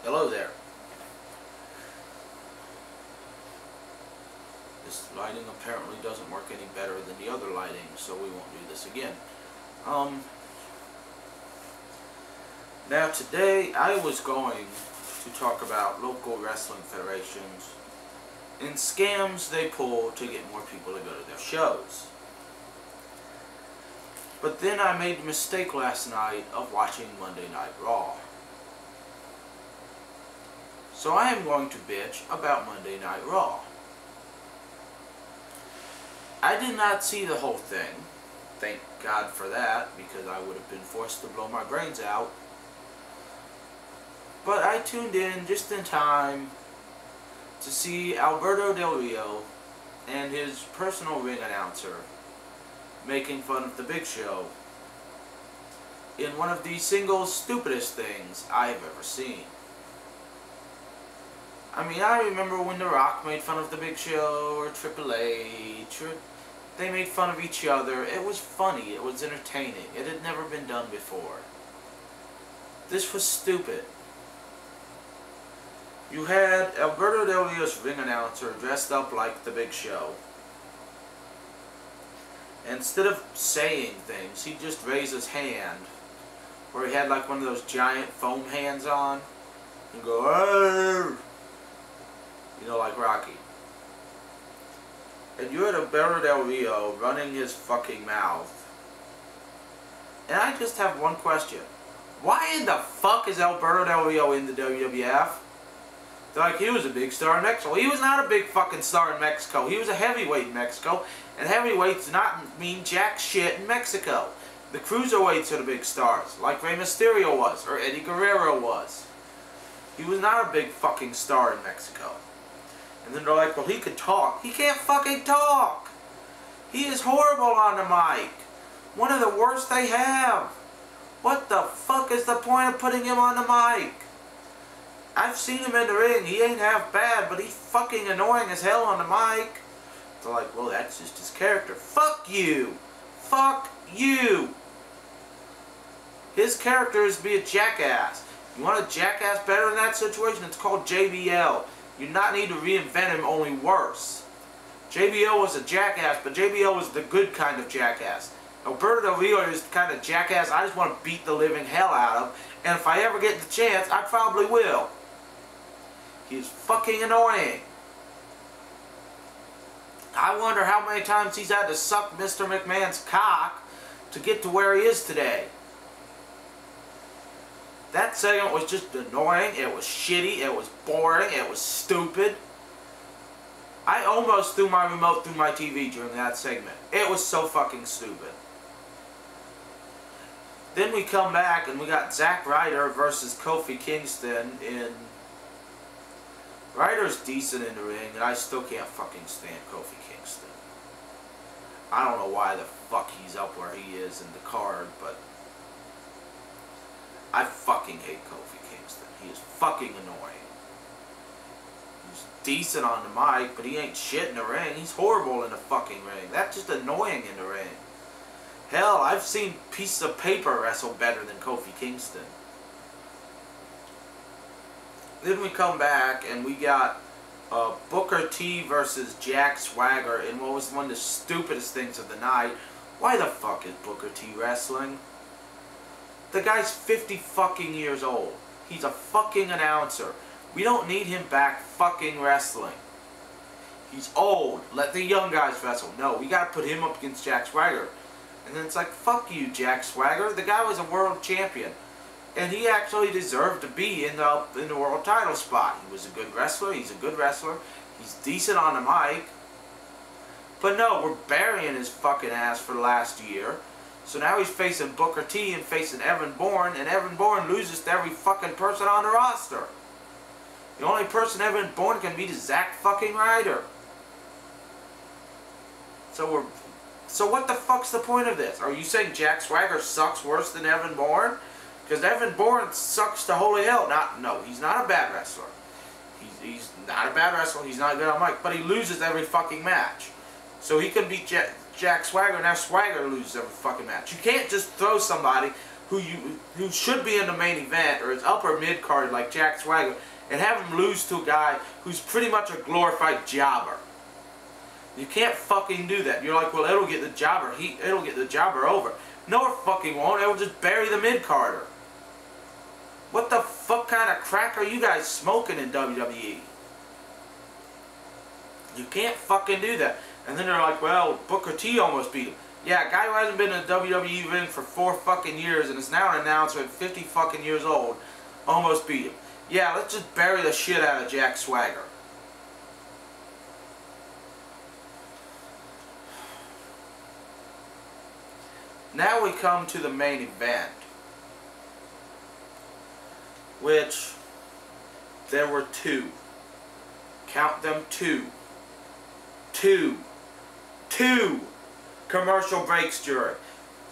Hello there. This lighting apparently doesn't work any better than the other lighting, so we won't do this again. Now today I was going to talk about local wrestling federations and scams they pull to get more people to go to their shows. But then I made the mistake last night of watching Monday Night Raw. So I am going to bitch about Monday Night Raw. I did not see the whole thing. Thank God for that, because I would have been forced to blow my brains out. But I tuned in just in time to see Alberto Del Rio and his personal ring announcer making fun of the Big Show in one of the single stupidest things I have ever seen. I mean, I remember when The Rock made fun of the Big Show, or Triple H, or they made fun of each other. It was funny, it was entertaining, it had never been done before. This was stupid. You had Alberto Del Rio's ring announcer dressed up like the Big Show. Instead of saying things, he just raised his hand, where he had like one of those giant foam hands on, and go, "Arr!" You know, like Rocky. And you had Alberto Del Rio running his fucking mouth. And I just have one question. Why in the fuck is Alberto Del Rio in the WWF? They're like, he was a big star in Mexico. He was not a big fucking star in Mexico. He was a heavyweight in Mexico. And heavyweights do not mean jack shit in Mexico. The cruiserweights are the big stars, like Rey Mysterio was, or Eddie Guerrero was. He was not a big fucking star in Mexico. And then they're like, well, he could talk. He can't fucking talk. He is horrible on the mic. One of the worst they have. What the fuck is the point of putting him on the mic? I've seen him in the ring. He ain't half bad, but he's fucking annoying as hell on the mic. They're like, well, that's just his character. Fuck you. Fuck you. His character is to be a jackass. You want a jackass better in that situation? It's called JBL. You do not need to reinvent him, only worse. JBL was a jackass, but JBL was the good kind of jackass. Alberto Del Rio is the kind of jackass I just want to beat the living hell out of, and if I ever get the chance, I probably will. He's fucking annoying. I wonder how many times he's had to suck Mr. McMahon's cock to get to where he is today. That segment was just annoying, it was shitty, it was boring, it was stupid. I almost threw my remote through my TV during that segment. It was so fucking stupid. Then we come back and we got Zack Ryder versus Kofi Kingston in... Ryder's decent in the ring, and I still can't fucking stand Kofi Kingston. I don't know why the fuck he's up where he is in the card, but... I fucking hate Kofi Kingston. He is fucking annoying. He's decent on the mic, but he ain't shit in the ring. He's horrible in the fucking ring. That's just annoying in the ring. Hell, I've seen pieces of paper wrestle better than Kofi Kingston. Then we come back and we got Booker T versus Jack Swagger in what was one of the stupidest things of the night. Why the fuck is Booker T wrestling? The guy's 50 fucking years old. He's a fucking announcer. We don't need him back fucking wrestling. He's old. Let the young guys wrestle. No, we gotta put him up against Jack Swagger. And then it's like, fuck you, Jack Swagger. The guy was a world champion. And he actually deserved to be in the world title spot. He was a good wrestler. He's a good wrestler. He's decent on the mic. But no, we're burying his fucking ass for the last year. So now he's facing Booker T and facing Evan Bourne, and Evan Bourne loses to every fucking person on the roster. The only person Evan Bourne can beat is Zack fucking Ryder. So what the fuck's the point of this? Are you saying Jack Swagger sucks worse than Evan Bourne? Because Evan Bourne sucks to holy hell. No, he's not a bad wrestler. He's not a bad wrestler. He's not good on mic, but he loses every fucking match. So he can beat Jack Swagger, and now Swagger loses every fucking match. You can't just throw somebody who should be in the main event or is upper mid card like Jack Swagger, and have him lose to a guy who's pretty much a glorified jobber. You can't fucking do that. You're like, well, it'll get the jobber it'll get the jobber over. No, it fucking won't. It'll just bury the mid carder. What the fuck kind of crack are you guys smoking in WWE? You can't fucking do that. And then they're like, well, Booker T almost beat him. Yeah, a guy who hasn't been in a WWE ring for 4 fucking years and is now an announcer at 50 fucking years old almost beat him. Yeah, let's just bury the shit out of Jack Swagger. Now we come to the main event, which there were 2. Count them 2. 2 commercial breaks during.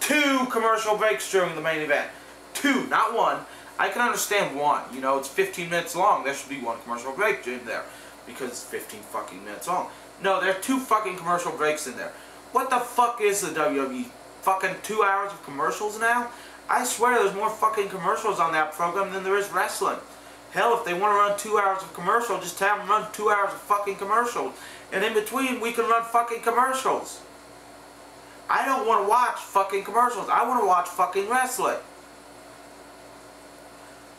2 commercial breaks during the main event. 2, not 1. I can understand 1. You know, it's 15 minutes long. There should be 1 commercial break in there because it's 15 fucking minutes long. No, there are 2 fucking commercial breaks in there. What the fuck is the WWE? Fucking 2 hours of commercials now? I swear there's more fucking commercials on that program than there is wrestling. Hell, if they want to run 2 hours of commercial, just have them run 2 hours of fucking commercials. And in between, we can run fucking commercials. I don't want to watch fucking commercials. I want to watch fucking wrestling.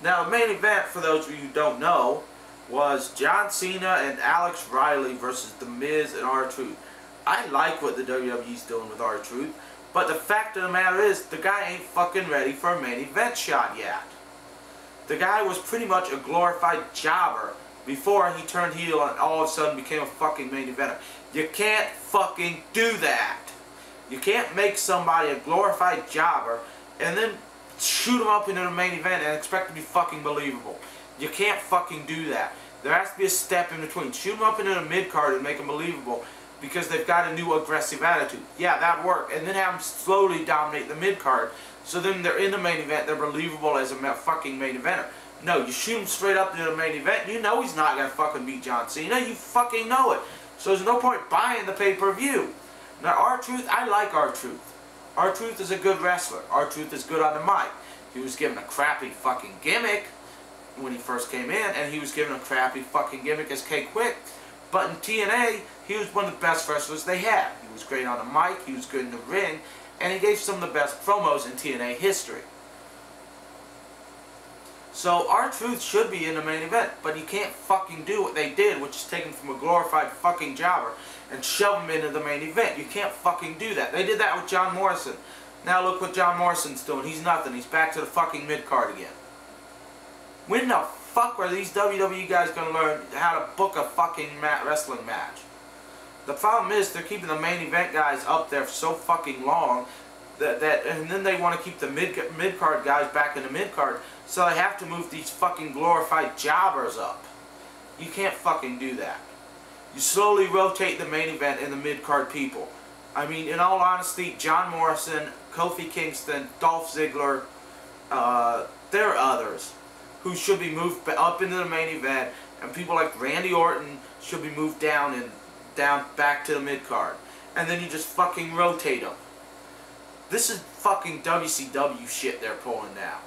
Now, the main event, for those of you who don't know, was John Cena and Alex Riley versus The Miz and R-Truth. I like what the WWE's doing with R-Truth, but the fact of the matter is, the guy ain't fucking ready for a main event shot yet. The guy was pretty much a glorified jobber before he turned heel and all of a sudden became a fucking main eventer. You can't fucking do that. You can't make somebody a glorified jobber and then shoot him up into the main event and expect to be fucking believable. You can't fucking do that. There has to be a step in between. Shoot him up into the mid-card and make him believable because they've got a new aggressive attitude. Yeah, that'd work. And then have them slowly dominate the mid-card so then they're in the main event, they're believable as a fucking main eventer. No, you shoot him straight up into the main event, you know he's not going to fucking beat John Cena. You fucking know it. So there's no point buying the pay-per-view. Now, R-Truth, I like R-Truth. R-Truth is a good wrestler. R-Truth is good on the mic. He was given a crappy fucking gimmick when he first came in, and he was given a crappy fucking gimmick as K-Quick. But in TNA, he was one of the best wrestlers they had. He was great on the mic, he was good in the ring, and he gave some of the best promos in TNA history. So R-Truth should be in the main event, but you can't fucking do what they did, which is take him from a glorified fucking jobber and shove him into the main event. You can't fucking do that. They did that with John Morrison. Now look what John Morrison's doing. He's nothing. He's back to the fucking mid-card again. When the fuck are these WWE guys going to learn how to book a fucking wrestling match? The problem is they're keeping the main event guys up there for so fucking long and then they want to keep the mid-card guys back in the mid-card, so they have to move these fucking glorified jobbers up. You can't fucking do that. You slowly rotate the main event and the mid-card people. I mean, in all honesty, John Morrison, Kofi Kingston, Dolph Ziggler, there are others who should be moved up into the main event, and people like Randy Orton should be moved down back to the mid-card. And then you just fucking rotate them. This is fucking WCW shit they're pulling now.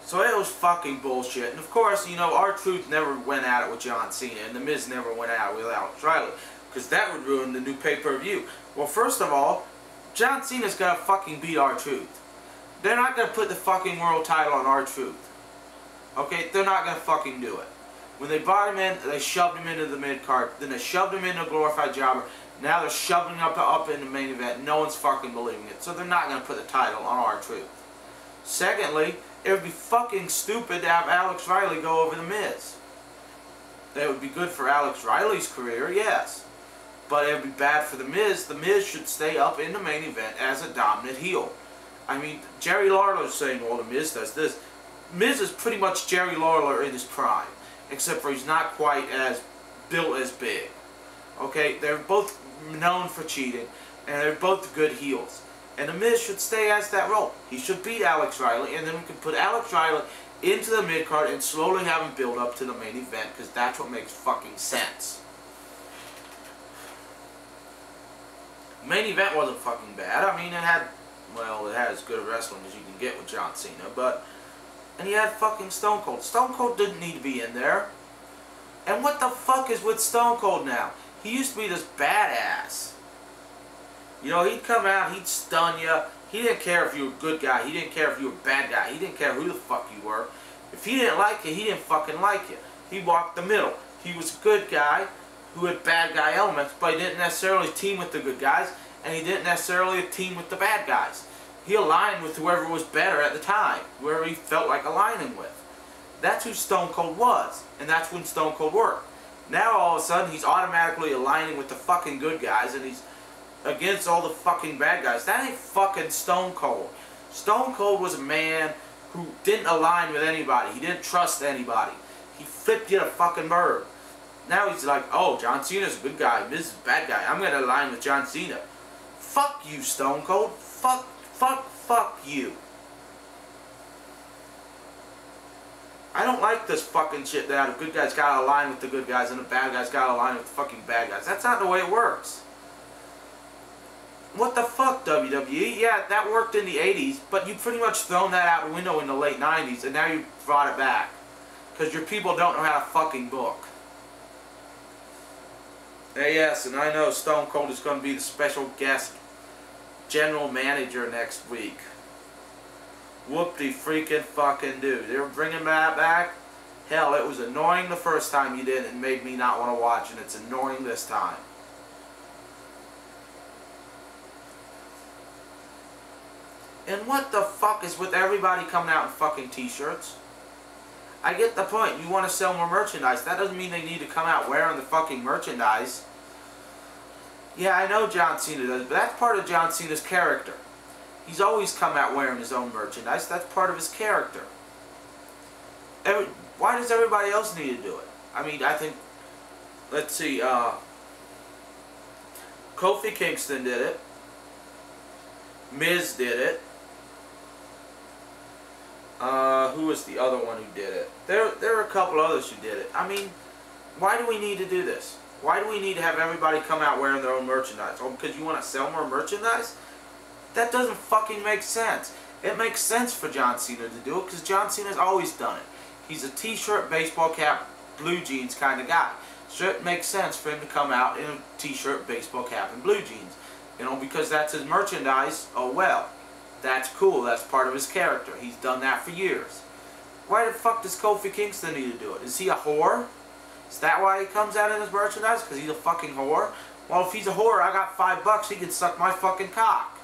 So it was fucking bullshit. And of course, you know, R-Truth never went at it with John Cena, and The Miz never went at it with Alex Riley, because that would ruin the new pay-per-view. Well, first of all, John Cena's gonna fucking beat R-Truth. They're not gonna put the fucking world title on R-Truth. Okay? They're not gonna fucking do it. When they brought him in, they shoved him into the mid-card, then they shoved him into a glorified jobber. Now they're shoving him up in the main event. No one's fucking believing it. So they're not going to put the title on R-Truth. Secondly, it would be fucking stupid to have Alex Riley go over The Miz. That would be good for Alex Riley's career, yes. But it would be bad for The Miz. The Miz should stay up in the main event as a dominant heel. I mean, Jerry Lawler's saying, well, The Miz does this. Miz is pretty much Jerry Lawler in his prime, except for he's not quite as built as big. Okay, they're both known for cheating, and they're both good heels. And The Miz should stay as that role. He should beat Alex Riley, and then we can put Alex Riley into the mid-card and slowly have him build up to the main event, because that's what makes fucking sense. Main event wasn't fucking bad. I mean, it had as good a wrestling as you can get with John Cena, and he had fucking Stone Cold. Stone Cold didn't need to be in there. And what the fuck is with Stone Cold now? He used to be this badass. You know, he'd come out, he'd stun you. He didn't care if you were a good guy. He didn't care if you were a bad guy. He didn't care who the fuck you were. If he didn't like you, he didn't fucking like you. He walked the middle. He was a good guy who had bad guy elements, but he didn't necessarily team with the good guys, and he didn't necessarily team with the bad guys. He aligned with whoever was better at the time, whoever he felt like aligning with. That's who Stone Cold was, and that's when Stone Cold worked. Now all of a sudden he's automatically aligning with the fucking good guys, and he's against all the fucking bad guys. That ain't fucking Stone Cold. Stone Cold was a man who didn't align with anybody. He didn't trust anybody. He flipped you the fucking bird. Now he's like, oh, John Cena's a good guy, Miz is a bad guy. I'm going to align with John Cena. Fuck you, Stone Cold. Fuck you. I don't like this fucking shit that the good guys gotta align with the good guys and the bad guys gotta align with the fucking bad guys. That's not the way it works. What the fuck, WWE? Yeah, that worked in the 80s, but you pretty much thrown that out the window in the late 90s, and now you brought it back. Because your people don't know how to fucking book. Yes, and I know Stone Cold is going to be the special guest general manager next week. Whoop-de-freaking fucking do. They're bringing that back. Hell, it was annoying the first time you did it and made me not want to watch, and it's annoying this time. And what the fuck is with everybody coming out in fucking t-shirts? I get the point. You want to sell more merchandise. That doesn't mean they need to come out wearing the fucking merchandise. Yeah, I know John Cena does, but that's part of John Cena's character. He's always come out wearing his own merchandise. That's part of his character. Why does everybody else need to do it? I mean, I think, let's see, Kofi Kingston did it. Miz did it. Who was the other one who did it? There are a couple others who did it. I mean, why do we need to do this? Why do we need to have everybody come out wearing their own merchandise? Oh, because you want to sell more merchandise? That doesn't fucking make sense. It makes sense for John Cena to do it because John Cena's always done it. He's a t-shirt, baseball cap, blue jeans kind of guy. So it makes sense for him to come out in a t-shirt, baseball cap, and blue jeans. You know, because that's his merchandise. Oh well. That's cool. That's part of his character. He's done that for years. Why the fuck does Kofi Kingston need to do it? Is he a whore? Is that why he comes out in his merchandise? Because he's a fucking whore? Well, if he's a whore, I got $5. He can suck my fucking cock.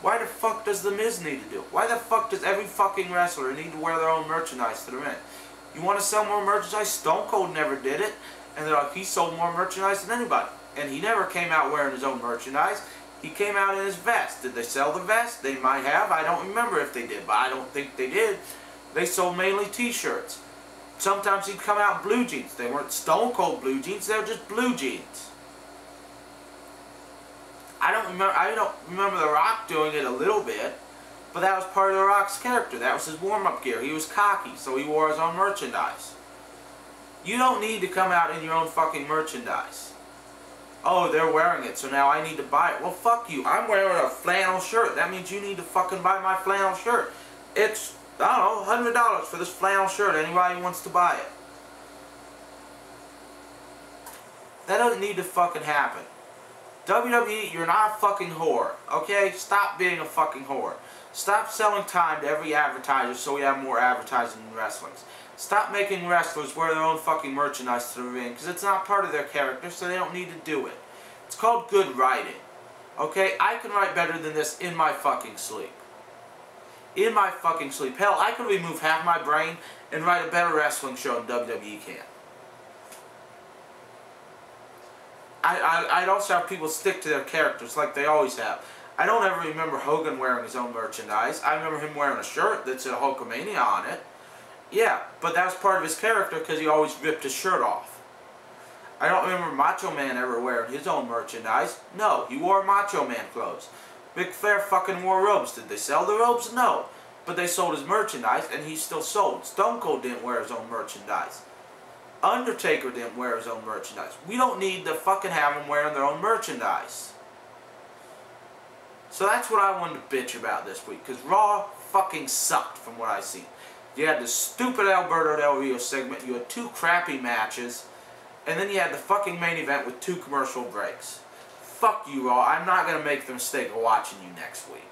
Why the fuck does The Miz need to do it? Why the fuck does every fucking wrestler need to wear their own merchandise to the ring? You want to sell more merchandise? Stone Cold never did it. And they're like, he sold more merchandise than anybody. And he never came out wearing his own merchandise. He came out in his vest. Did they sell the vest? They might have. I don't remember if they did, but I don't think they did. They sold mainly t-shirts. Sometimes he'd come out in blue jeans. They weren't Stone Cold blue jeans. They were just blue jeans. I don't remember The Rock doing it a little bit, but that was part of The Rock's character. That was his warm-up gear. He was cocky, so he wore his own merchandise. You don't need to come out in your own fucking merchandise. Oh, they're wearing it, so now I need to buy it. Well, fuck you. I'm wearing a flannel shirt. That means you need to fucking buy my flannel shirt. It's, I don't know, $100 for this flannel shirt. Anybody who wants to buy it. That doesn't need to fucking happen. WWE, you're not a fucking whore. Okay? Stop being a fucking whore. Stop selling time to every advertiser so we have more advertising in wrestling. Stop making wrestlers wear their own fucking merchandise to the ring because it's not part of their character, so they don't need to do it. It's called good writing. Okay? I can write better than this in my fucking sleep. In my fucking sleep. Hell, I can remove half my brain and write a better wrestling show than WWE can. I'd also have people stick to their characters like they always have. I don't ever remember Hogan wearing his own merchandise. I remember him wearing a shirt that said Hulkamania on it. Yeah, but that was part of his character because he always ripped his shirt off. I don't remember Macho Man ever wearing his own merchandise. No, he wore Macho Man clothes. Ric Flair fucking wore robes. Did they sell the robes? No. But they sold his merchandise and he still sold. Stone Cold didn't wear his own merchandise. Undertaker didn't wear his own merchandise. We don't need to fucking have them wearing their own merchandise. So that's what I wanted to bitch about this week, because Raw fucking sucked from what I seen. You had the stupid Alberto Del Rio segment, you had 2 crappy matches, and then you had the fucking main event with 2 commercial breaks. Fuck you, Raw. I'm not going to make the mistake of watching you next week.